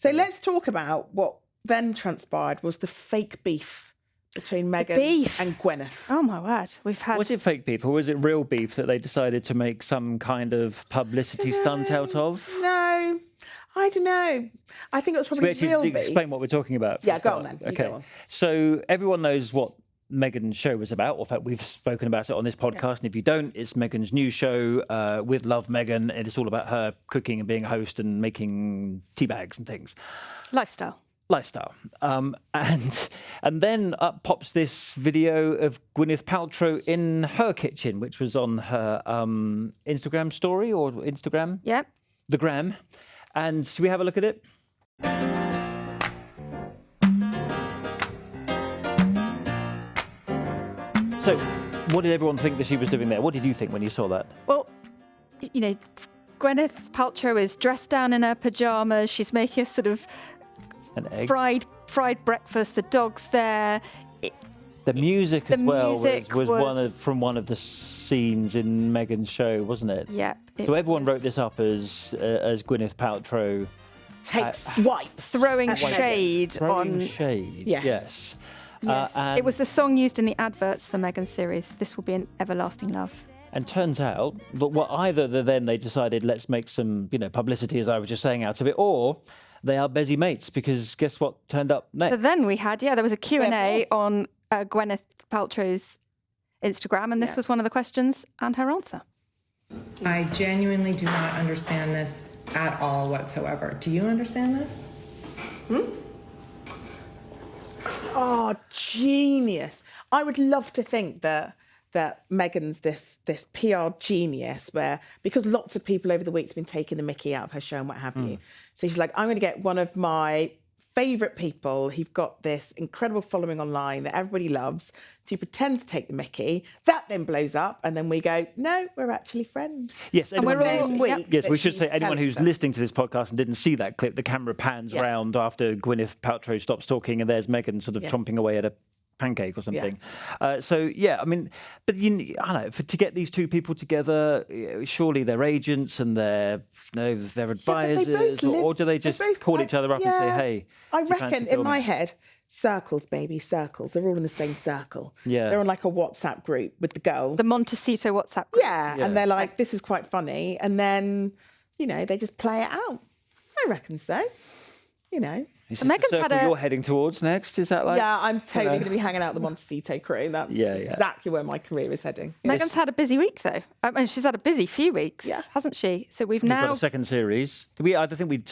So let's talk about what then transpired was the fake beef between Meghan and Gwyneth. Oh my word, we've had. Was it fake beef or was it real beef that they decided to make some kind of publicity stunt out of? No, I don't know. I think it was probably Should we real actually beef. explain what we're talking about? Yeah, go on then. You Okay. go on. So everyone knows what Meghan's show was about. In fact, we've spoken about it on this podcast. And if you don't, it's Meghan's new show with Love Meghan. And it's all about her cooking and being a host and making tea bags and things. Lifestyle. And then up pops this video of Gwyneth Paltrow in her kitchen, which was on her Instagram story or Instagram. Yep. The gram. And should we have a look at it? So, what did everyone think that she was doing there? What did you think when you saw that? Well, you know, Gwyneth Paltrow is dressed down in her pajamas. She's making a sort of An egg. fried breakfast. The dog's there. The music as well music was from one of the scenes in Meghan's show, wasn't it? Yep. So everyone wrote this up as Gwyneth Paltrow Take swipe. Throwing shade throwing on. shade. Yes. Yes. And It was the song used in the adverts for Meghan's series. This will be an everlasting love. And turns out that either then they decided let's make some publicity, as I was just saying, out of it, or they are busy mates, because guess what turned up next? So then we had, there was a Q&A on Gwyneth Paltrow's Instagram, and this was one of the questions and her answer. I genuinely do not understand this at all whatsoever. Do you understand this? Oh, genius. I would love to think that Meghan's this PR genius because lots of people over the week's been taking the mickey out of her show and what have you. So she's like, I'm going to get one of my favourite people who've got this incredible following online that everybody loves to pretend to take the mickey. That then blows up and then we go, no, we're actually friends. Yes, And we're all, yes, we should say anyone who's listening to this podcast and didn't see that clip, the camera pans round after Gwyneth Paltrow stops talking and there's Meghan sort of chomping away at a pancake or something. I mean, but I don't know, to get these two people together, surely they're agents and they're advisors, or do they just call each other up and say, hey, I reckon in my head, circles, baby, circles. They're all in the same circle. Yeah. They're on like a WhatsApp group with the girls. The Montecito WhatsApp group. Yeah, and they're like, this is quite funny. And then, they just play it out. I reckon so. Is this Meghan's the circle had you're heading towards next? Is that like? Yeah, I'm totally going to be hanging out the Montecito crew. That's Yeah. exactly where my career is heading. Meghan's had a busy week, though. I mean, she's had a busy few weeks, hasn't she? So we've We've now... got a second series. I don't think we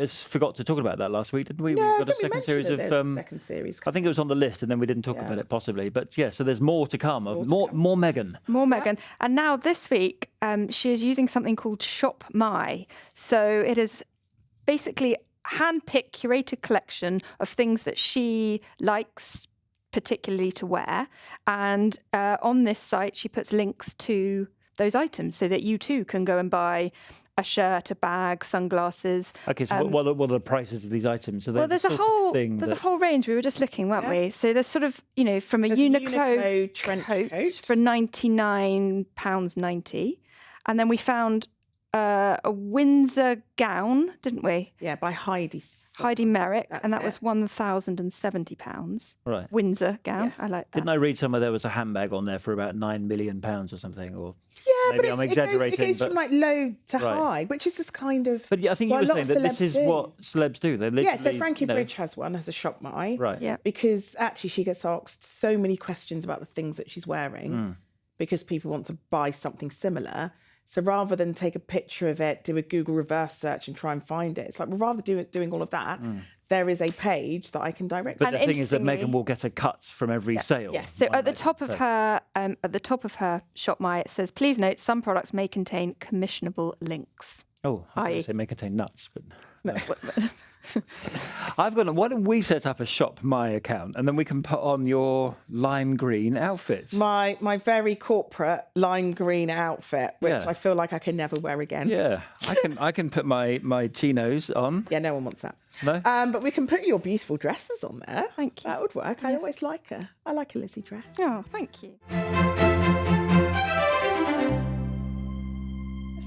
forgot to talk about that last week, didn't we? No, We've got a second series of. Second series. I think it was on the list, and then we didn't talk about it possibly. But so there's more to come. More Meghan. More Meghan. And now this week, she is using something called Shop My. So it is basically hand-picked, curated collection of things that she likes particularly to wear. And on this site, she puts links to those items so that you too can go and buy a shirt, a bag, sunglasses. Okay, so what are the prices of these items? So there's a whole range. We were just looking, weren't we? So there's sort of, from a Uniqlo trench coat for £99.90. And then we found a Windsor gown, didn't we? Yeah, by Heidi Merrick, and that was £1,070. Right. Windsor gown. I like that. Didn't I read somewhere there was a handbag on there for about £9 million or something? Or maybe I'm exaggerating. It goes from like low to high, which is this kind of. But I think you were saying that this is what celebs do. They literally, so Frankie Bridge has one, has a Shop My. Right. Yeah. Because actually she gets asked so many questions about the things that she's wearing because people want to buy something similar. So rather than take a picture of it, do a Google reverse search and try and find it, it's like, rather doing all of that, there is a page that I can direct. But the thing is that Meghan will get a cut from every sale. Yes. So at the top of her Shop My, it says, please note some products may contain commissionable links. Oh, I was going to say may contain nuts, but no. Why don't we set up a Shop My account and then we can put on your lime green outfit? My very corporate lime green outfit, which I feel like I can never wear again. Yeah, I can put my chinos on. Yeah, no one wants that. No? But we can put your beautiful dresses on there. Thank you. That would work. I always like her. I like a Lizzie dress. Oh, thank you.